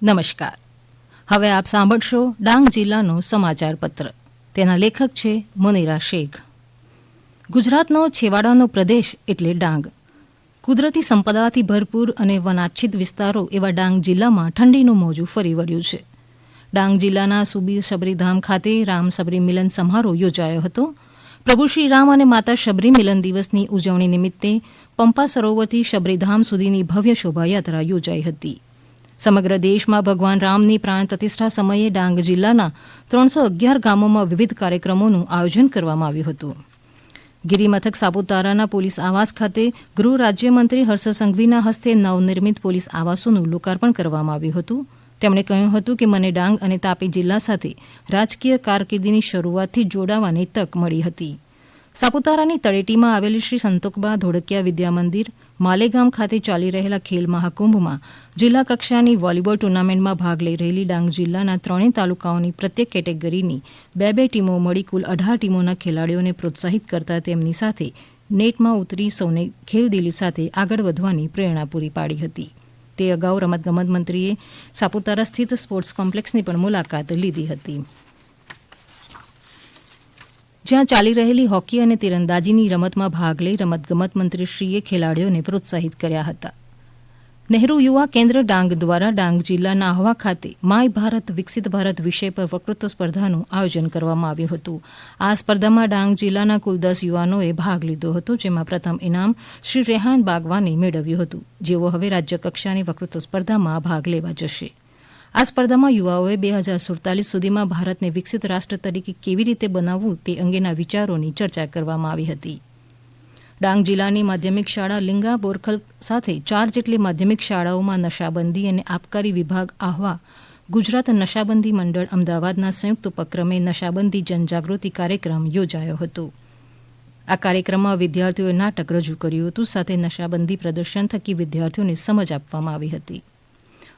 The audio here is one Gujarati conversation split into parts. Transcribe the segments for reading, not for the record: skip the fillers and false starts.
નમસ્કાર. હવે આપ સાંભળશો ડાંગ જિલ્લાનો સમાચાર પત્ર. તેના લેખક છે મુનીરા શેખ. ગુજરાતનો છેવાડાનો પ્રદેશ એટલે ડાંગ. કુદરતી સંપદાથી ભરપૂર અને વનાચ્છિત વિસ્તારો એવા ડાંગ જિલ્લામાં ઠંડીનું મોજું ફરી વળ્યું છે. ડાંગ જિલ્લાના સુબીર શબરીધામ ખાતે રામ શબરી મિલન સમારોહ યોજાયો હતો. પ્રભુ શ્રી રામ અને માતા શબરી મિલન દિવસની ઉજવણી નિમિત્તે પંપા સરોવરથી શબરીધામ સુધીની ભવ્ય શોભાયાત્રા યોજાઈ હતી. સમગ્ર દેશમાં ભગવાન રામની પ્રાણ પ્રતિષ્ઠા સમયે ડાંગ જિલ્લાના 311 ગામોમાં વિવિધ કાર્યક્રમોનું આયોજન કરવામાં આવ્યું હતું. ગિરિમથક સાપુતારાના પોલીસ આવાસ ખાતે ગૃહ રાજ્યમંત્રી હર્ષ સંઘવીના હસ્તે નવનિર્મિત પોલીસ આવાસોનું લોકાર્પણ કરવામાં આવ્યું હતું. તેમણે કહ્યું હતું કે મને ડાંગ અને તાપી જિલ્લા સાથે રાજકીય કારકિર્દીની શરૂઆતથી જોડાવાની તક મળી હતી. સાપુતારાની તળેટીમાં આવેલી શ્રી સંતોકબા ધોળકિયા વિદ્યા મંદિર, માલેગામ ખાતે ચાલી રહેલા ખેલ મહાકુંભમાં જિલ્લા કક્ષાની વોલીબોલ ટુર્નામેન્ટમાં ભાગ લઈ રહેલી ડાંગ જિલ્લાના ત્રણેય તાલુકાઓની પ્રત્યેક કેટેગરીની બે ટીમો મળી કુલ 18 ટીમોના ખેલાડીઓને પ્રોત્સાહિત કરતા તેમની સાથે નેટમાં ઉતરી સૌને ખેલદિલી સાથે આગળ વધવાની પ્રેરણા પૂરી પાડી હતી. તે અગાઉ રમતગમત મંત્રીએ સાપુતારા સ્થિત સ્પોર્ટ્સ કોમ્પ્લેક્સની પણ મુલાકાત લીધી હતી, જ્યાં ચાલી રહેલી હોકી અને તીરંદાજીની રમતમાં ભાગ લઈ રમતગમત મંત્રીશ્રીએ ખેલાડીઓને પ્રોત્સાહિત કર્યા હતા. નહેરુ યુવા કેન્દ્ર ડાંગ દ્વારા ડાંગ જિલ્લાના આહવા ખાતે માય ભારત વિકસિત ભારત વિષય પર વક્તૃત્વ સ્પર્ધાનું આયોજન કરવામાં આવ્યું હતું. આ સ્પર્ધામાં ડાંગ જિલ્લાના કુલ 10 યુવાનોએ ભાગ લીધો હતો, જેમાં પ્રથમ ઇનામ શ્રી રેહાન બાગવાને મેળવ્યું હતું, જેઓ હવે રાજ્ય કક્ષાની વક્તૃત્વ સ્પર્ધામાં ભાગ લેવા જશે. આ સ્પર્ધામાં યુવાઓએ 2047 સુધીમાં ભારતને વિકસિત રાષ્ટ્ર તરીકે કેવી રીતે બનાવવું તે અંગેના વિચારોની ચર્ચા કરવામાં આવી હતી. ડાંગ જિલ્લાની માધ્યમિક શાળા લીંગા બોરખલ સાથે 4 જેટલી માધ્યમિક શાળાઓમાં નશાબંધી અને આબકારી વિભાગ આહવા, ગુજરાત નશાબંધી મંડળ અમદાવાદના સંયુક્ત ઉપક્રમે નશાબંધી જનજાગૃતિ કાર્યક્રમ યોજાયો હતો. આ કાર્યક્રમમાં વિદ્યાર્થીઓએ નાટક રજૂ કર્યું હતું, સાથે નશાબંધી પ્રદર્શન થકી વિદ્યાર્થીઓને સમજ આપવામાં આવી હતી.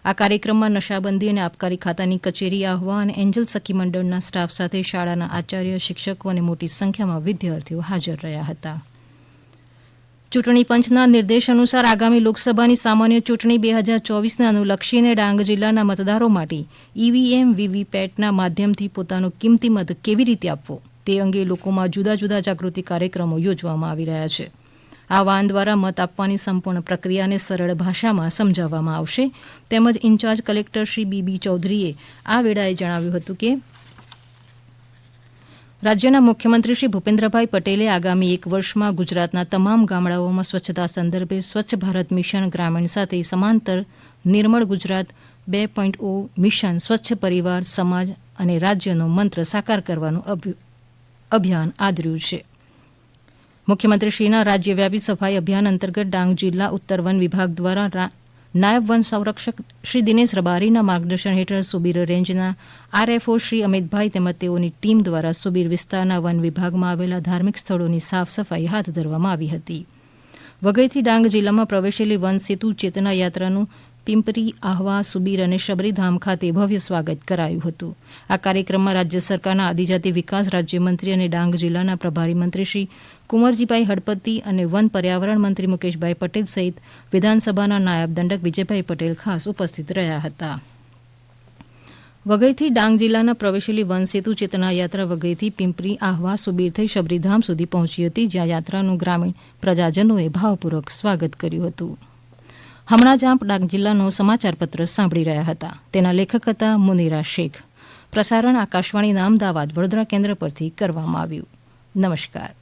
આ કાર્યક્રમમાં નશાબંધી અને આબકારી ખાતાની કચેરી આહવા અને એન્જલ સખી મંડળના સ્ટાફ સાથે શાળાના આચાર્ય, શિક્ષકો અને મોટી સંખ્યામાં વિદ્યાર્થીઓ હાજર રહ્યા હતા. ચૂંટણી પંચના નિર્દેશ અનુસાર આગામી લોકસભાની સામાન્ય ચૂંટણી 2024ને અનુલક્ષીને ડાંગ જિલ્લાના મતદારો માટે ઈવીએમ, વીવીપેટના માધ્યમથી પોતાનો કિંમતી મત કેવી રીતે આપવો તે અંગે લોકોમાં જુદા જુદા જાગૃતિ કાર્યક્રમો યોજવામાં આવી રહ્યા છે. આ વાન દ્વારા મત આપવાની સંપૂર્ણ પ્રક્રિયાને સરળ ભાષામાં સમજાવવામાં આવશે. તેમજ ઇન્ચાર્જ કલેક્ટર શ્રી બીબી ચૌધરીએ આ વેળાએ જણાવ્યું હતું કે રાજ્યના મુખ્યમંત્રી શ્રી ભૂપેન્દ્રભાઈ પટેલે આગામી 1 વર્ષમાં ગુજરાતના તમામ ગામડાઓમાં સ્વચ્છતા સંદર્ભે સ્વચ્છ ભારત મિશન ગ્રામીણ સાથે સમાંતર નિર્મળ ગુજરાત 2.0 મિશન સ્વચ્છ પરિવાર, સમાજ અને રાજ્યનો મંત્ર સાકાર કરવાનું અભિયાન આદર્યું છે. મુખ્યમંત્રીશ્રીના રાજ્યવ્યાપી સફાઈ અભિયાન અંતર્ગત ડાંગ જિલ્લા ઉત્તર વન વિભાગ દ્વારા નાયબ વન સંરક્ષક શ્રી દિનેશ રબારીના માર્ગદર્શન હેઠળ સુબીર રેન્જના આરએફઓ શ્રી અમિતભાઈ તેમજ તેઓની ટીમ દ્વારા સુબીર વિસ્તારના વન વિભાગમાં આવેલા ધાર્મિક સ્થળોની સાફ સફાઈ હાથ ધરવામાં આવી હતી. વઘઈથી ડાંગ જિલ્લામાં પ્રવેશેલી વન સેતુ ચેતના યાત્રાનું પિંપરી, આહવા, સુબીર અને શબરીધામ ખાતે ભવ્ય સ્વાગત કરાયું હતું. આ કાર્યક્રમમાં રાજ્ય સરકારના આદિજાતિ વિકાસ રાજ્યમંત્રી અને ડાંગ જિલ્લાના પ્રભારી મંત્રી શ્રી કુંવરજીભાઈ હળપતિ અને વન પર્યાવરણ મંત્રી મુકેશભાઈ પટેલ સહિત વિધાનસભાના નાયબ દંડક વિજયભાઈ પટેલ ખાસ ઉપસ્થિત રહ્યા હતા. વઘઈથી ડાંગ જિલ્લાના પ્રવેશેલી વન સેતુ ચેતના યાત્રા વઘઈથી પિંપરી, આહવા, સુબીર થઈ શબરીધામ સુધી પહોંચી હતી, જ્યાં યાત્રાનું ગ્રામીણ પ્રજાજનોએ ભાવપૂર્વક સ્વાગત કર્યું હતું. હમણાં જ આપ ડાંગ જિલ્લાનો સમાચાર પત્ર સાંભળી રહ્યા હતા. તેના લેખક હતા મુનીરા શેખ. પ્રસારણ આકાશવાણીના અમદાવાદ વડોદરા કેન્દ્ર પરથી કરવામાં આવ્યું. નમસ્કાર.